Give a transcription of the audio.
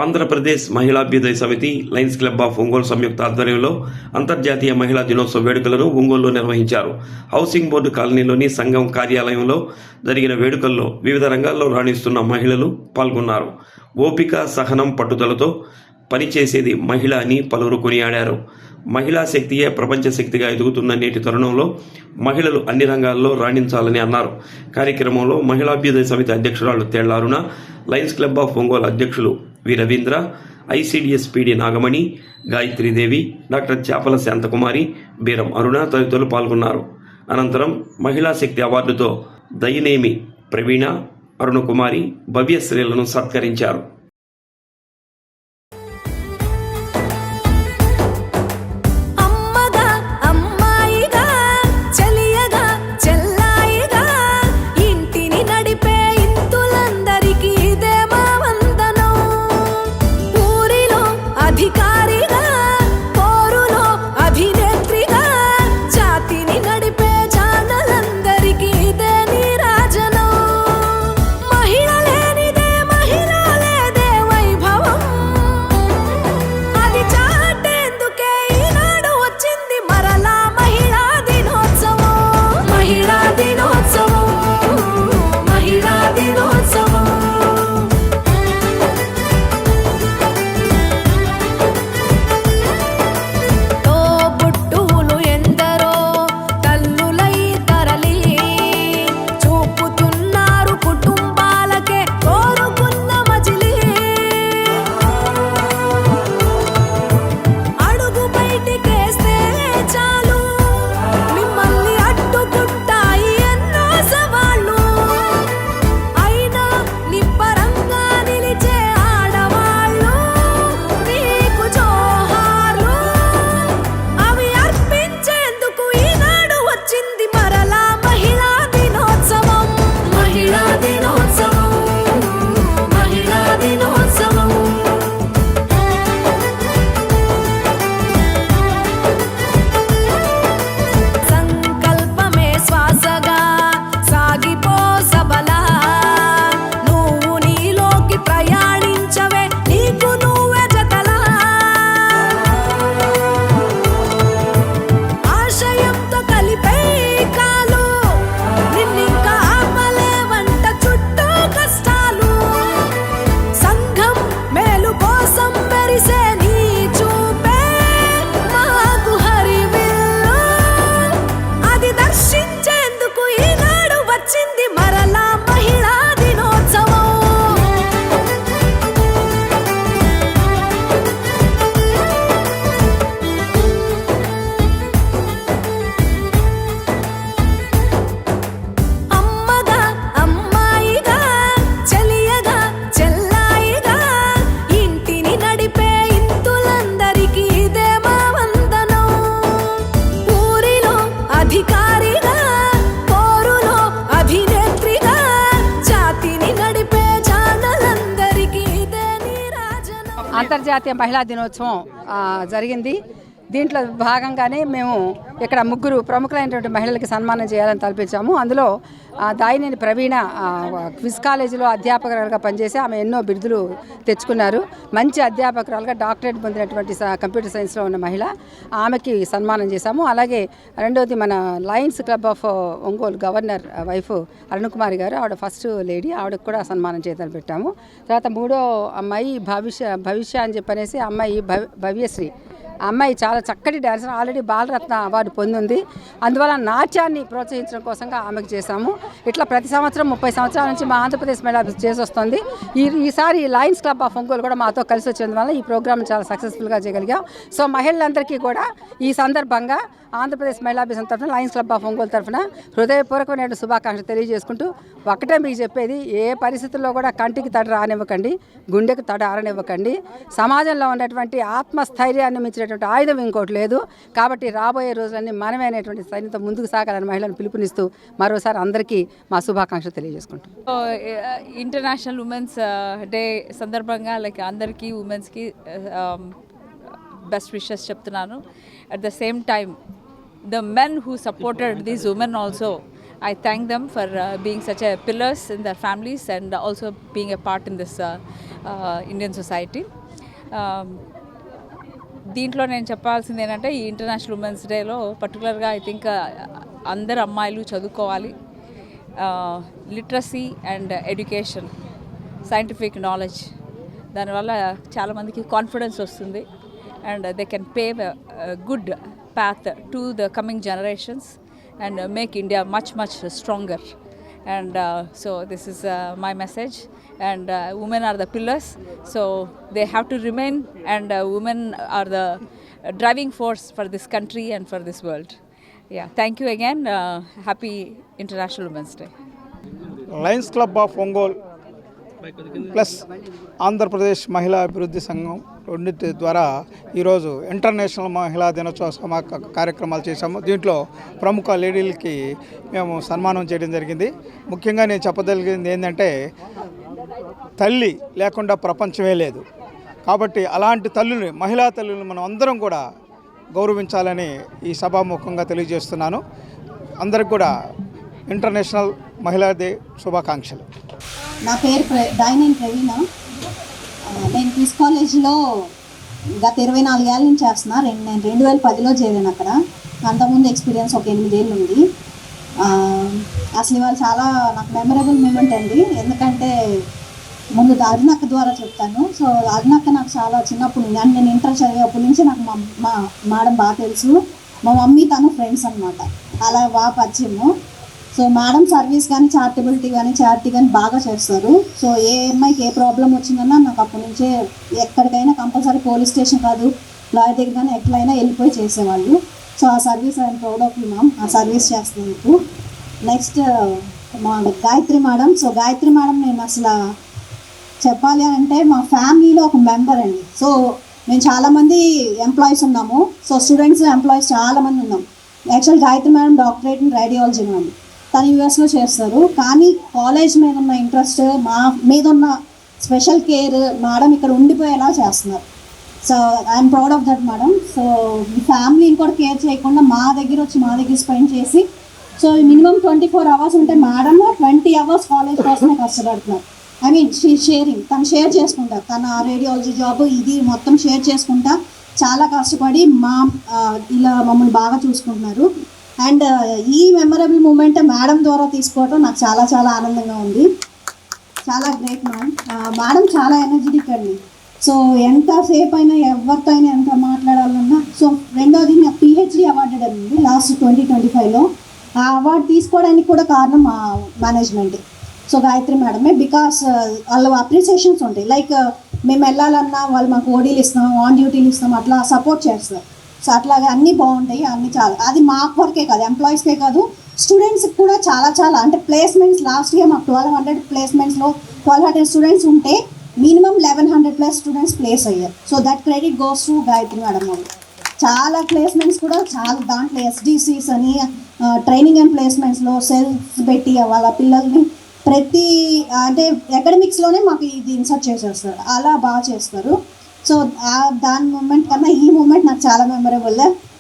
ఆంధ్రప్రదేశ్ మహిళాభ్యుదయ సమితి Lions Club of Ongole సంయుక్త ఆధ్వర్యంలో అంతర్జాతీయ మహిళా దినోత్సవ వేడుకలను ఒంగోలులో నిర్వహించారు. హౌసింగ్ బోర్డు కాలనీలోని సంఘం కార్యాలయంలో జరిగిన వేడుకల్లో వివిధ రంగాల్లో రాణిస్తున్న మహిళలు పాల్గొన్నారు. ఓపిక, సహనం, పట్టుదలతో పనిచేసేది మహిళ అని పలువురు కొనియాడారు. మహిళా శక్తియే ప్రపంచ శక్తిగా ఎదుగుతున్న నేటి తరుణంలో మహిళలు అన్ని రంగాల్లో రాణించాలని అన్నారు. కార్యక్రమంలో మహిళాభ్యుదయ సమితి అధ్యక్షురాలు Tellaruna, Lions Club of Ongole అధ్యక్షులు V Ravindra, ICDS PD Nagamani, Gayatridevi, doctor Chapala Shantakumari, Beeram అరుణ తదితరులు పాల్గొన్నారు. అనంతరం మహిళా శక్తి అవార్డుతో దయనేమి ప్రవీణ, అరుణకుమారి, భవ్యశ్రీలను సత్కరించారు. అంతర్జాతీయ మహిళా దినోత్సవం జరిగింది. దీంట్లో భాగంగానే మేము ఇక్కడ ముగ్గురు ప్రముఖులైనటువంటి మహిళలకి సన్మానం చేయాలని తలపించాము. అందులో దాయినేని ప్రవీణ క్విజ్ కాలేజీలో అధ్యాపకురాలుగా పనిచేసి ఆమె ఎన్నో బిరుదులు తెచ్చుకున్నారు. మంచి అధ్యాపకురాలుగా డాక్టరేట్ పొందినటువంటి కంప్యూటర్ సైన్స్లో ఉన్న మహిళ, ఆమెకి సన్మానం చేశాము. అలాగే రెండవది మన Lions Club of Ongole governor wife Arunakumari గారు, ఆవిడ ఫస్ట్ లేడీ, ఆవిడకు కూడా సన్మానం చేయతలు పెట్టాము. తర్వాత మూడో అమ్మాయి భవిష్య అని చెప్పనేసి అమ్మాయి భవ్యశ్రీ. ఆ అమ్మాయి చాలా చక్కటి డాన్సర్, ఆల్రెడీ బాలరత్న అవార్డు పొందింది. అందువల్ల నాట్యాన్ని ప్రోత్సహించడం కోసంగా ఆమెకు చేశాము. ఇట్లా ప్రతి సంవత్సరం 30 సంవత్సరాల నుంచి మా ఆంధ్రప్రదేశ్ మహిళా చేసి వస్తుంది. ఈసారి లయన్స్ క్లబ్ ఆఫ్ ఒంగోలు కూడా మాతో కలిసి వచ్చినందువల్ల ఈ ప్రోగ్రామ్ చాలా సక్సెస్ఫుల్గా చేయగలిగాం. సో మహిళలందరికీ కూడా ఈ సందర్భంగా ఆంధ్రప్రదేశ్ మహిళా బిజినెస్ తరఫున, లయన్స్ క్లబ్ ఆఫ్ ఒంగోలు తరఫున హృదయపూర్వకమైన శుభాకాంక్షలు తెలియజేసుకుంటూ ఒకటే మీకు చెప్పేది, ఏ పరిస్థితుల్లో కూడా కంటికి తడ రానివ్వకండి, గుండెకు తడ ఆరనివ్వకండి. సమాజంలో ఉన్నటువంటి ఆత్మస్థైర్యాన్ని మించినటువంటి ఆయుధం ఇంకోటి లేదు. కాబట్టి రాబోయే రోజులన్నీ మనమే అనేటువంటి సైన్యంతో ముందుకు సాగాలని మహిళలను పిలుపునిస్తూ మరోసారి అందరికీ మా శుభాకాంక్షలు తెలియజేసుకుంటాం. ఇంటర్నేషనల్ ఉమెన్స్ డే సందర్భంగా అందరికీ ఉమెన్స్కి బెస్ట్ విషెస్ చెప్తున్నాను. At the same time the men who supported these women also, I thank them for being such a pillars in their families and also being a part in this Indian society. దీంట్లో నేను చెప్పాల్సింది ఏంటంటే ఈ international women's డేలో పర్టికులర్గా I think అందరు అమ్మాయిలు చదువుకోవాలి. Literacy and education, scientific knowledge, దానివల్ల చాలామందికి కాన్ఫిడెన్స్ వస్తుంది and they can pave good path to the coming generations and make India much stronger. And so this is my message. And women are the pillars, so they have to remain, and women are the driving force for this country and for this world. Yeah, thank you again. Happy International Women's Day. Lions Club of Ongole plus Andhra Pradesh మహిళా అభివృద్ధి సంఘం రెండింటి ద్వారా ఈరోజు international మహిళా దినోత్సవ కార్యక్రమాలు చేశాము. దీంట్లో ప్రముఖ లేడీలకి మేము సన్మానం చేయడం జరిగింది. ముఖ్యంగా నేను చెప్పదలిగింది ఏంటంటే, తల్లి లేకుండా ప్రపంచమే లేదు. కాబట్టి అలాంటి తల్లుని, మహిళా తల్లులను మనం అందరం కూడా గౌరవించాలని ఈ సభాముఖంగా తెలియజేస్తున్నాను. అందరికి కూడా ఇంటర్నేషనల్ మహిళా డే శుభాకాంక్షలు. నా పేరు డైనిన్ ప్రవీణ. నేను క్విజ్ కాలేజీలో గత 24 ఏళ్ళ నుంచి చేస్తున్నా. నేను 2010లో చేరాను అక్కడ. అంతకుముందు ఎక్స్పీరియన్స్ ఒక 8 ఏళ్ళు ఉంది. అసలు ఇవాళ చాలా నాకు మెమరబుల్ మూమెంట్ అండి. ఎందుకంటే ముందు అరుణక్క ద్వారా చెప్తాను. సో అరుణక్క నాకు చాలా చిన్నప్పుడు నుంచి, నేను ఇంటర్ చదివేప్పటి నుంచి నాకు మా మేడం బాగా తెలుసు. మా మమ్మీ తను ఫ్రెండ్స్ అనమాట. అలా బాగా పరిచయము. సో మేడం సర్వీస్ కానీ చారిటబిలిటీ కానీ బాగా చేస్తారు. సో ఏ అమ్మాయికి ఏ ప్రాబ్లం వచ్చిందన్నా నాకు అప్పటి నుంచే ఎక్కడికైనా కంపల్సరీ పోలీస్ స్టేషన్ కాదు, లాయర్ దగ్గర కానీ ఎట్లయినా వెళ్ళిపోయి చేసేవాళ్ళు. సో ఆ service I'm proud of you ma'am, ఆ సర్వీస్ చేస్తున్నందుకు. నెక్స్ట్ మా Gayatri madam. So Gayatri madam నేను అసలు చెప్పాలి అంటే మా ఫ్యామిలీలో ఒక మెంబర్ అండి. సో మేము చాలామంది ఎంప్లాయీస్ ఉన్నాము. సో స్టూడెంట్స్ ఎంప్లాయీస్ చాలామంది ఉన్నాం. Actual Gayatri madam doctorate in radiology madam, తను యూఎస్లో చేస్తారు. కానీ కాలేజ్ మీద ఉన్న ఇంట్రెస్ట్, మా మీద ఉన్న స్పెషల్ కేర్ మేడం ఇక్కడ ఉండిపోయేలా చేస్తున్నారు. So I'm proud of that madam. So మీ ఫ్యామిలీని కూడా కేర్ చేయకుండా మా దగ్గర స్పెండ్ చేసి, సో మినిమం 24 అవర్స్ ఉంటే మేడం 20 అవర్స్ కాలేజ్ కోసమే కష్టపడుతున్నారు. ఐ మీన్ షేరింగ్, తను షేర్ చేసుకుంటారు. తన రేడియాలజీ జాబ్ ఇది మొత్తం షేర్ చేసుకుంటా చాలా కష్టపడి ఇలా మమ్మల్ని బాగా చూసుకుంటున్నారు. అండ్ ఈ మెమరబుల్ మూమెంట్ మేడం ద్వారా తీసుకోవటం నాకు చాలా చాలా ఆనందంగా ఉంది. చాలా గ్రేట్ మ్యామ్. మేడం చాలా ఎనర్జెటిక్ అండి. సో ఎంతసేపు అయినా ఎవరితో అయినా ఎంత మాట్లాడాలన్నా. సో రెండోది నాకు పిహెచ్డి అవార్డెడ్ అండి లాస్ట్ 2025లో. ఆ అవార్డు తీసుకోవడానికి కూడా కారణం మా మేనేజ్మెంట్. సో గాయత్రి మేడమే. బికాస్ వాళ్ళు అప్రిసియేషన్స్ ఉంటాయి. లైక్ మేము వెళ్ళాలన్నా వాళ్ళు మాకు ఓడీలు ఇస్తాం, ఆన్ డ్యూటీలు ఇస్తాం, అట్లా సపోర్ట్ చేస్తారు. సో అట్లాగే అన్నీ బాగుంటాయి. అన్నీ చాలా, అది మాకు వరకే కాదు, ఎంప్లాయీస్కే కాదు, స్టూడెంట్స్కి కూడా చాలా చాలా. అంటే ప్లేస్మెంట్స్ లాస్ట్ ఇయర్ మాకు 1200 ప్లేస్మెంట్స్లో 1200 స్టూడెంట్స్ ఉంటే మినిమం 1100+ స్టూడెంట్స్ ప్లేస్ అయ్యారు. So that credit goes to Gayatri madam వాళ్ళు. చాలా ప్లేస్మెంట్స్ కూడా చాలా, దాంట్లో ఎస్డిసిస్ అని ట్రైనింగ్ అండ్ ప్లేస్మెంట్స్లో సెల్స్ పెట్టి వాళ్ళ పిల్లల్ని ప్రతి అంటే అకాడమిక్స్లోనే మాకు ఇది ఇన్సర్ట్ చేసేస్తారు. అలా బాగా చేస్తారు. సో దాని మూమెంట్ కన్నా ఈ మూమెంట్ నాకు చాలా మెమరబుల్.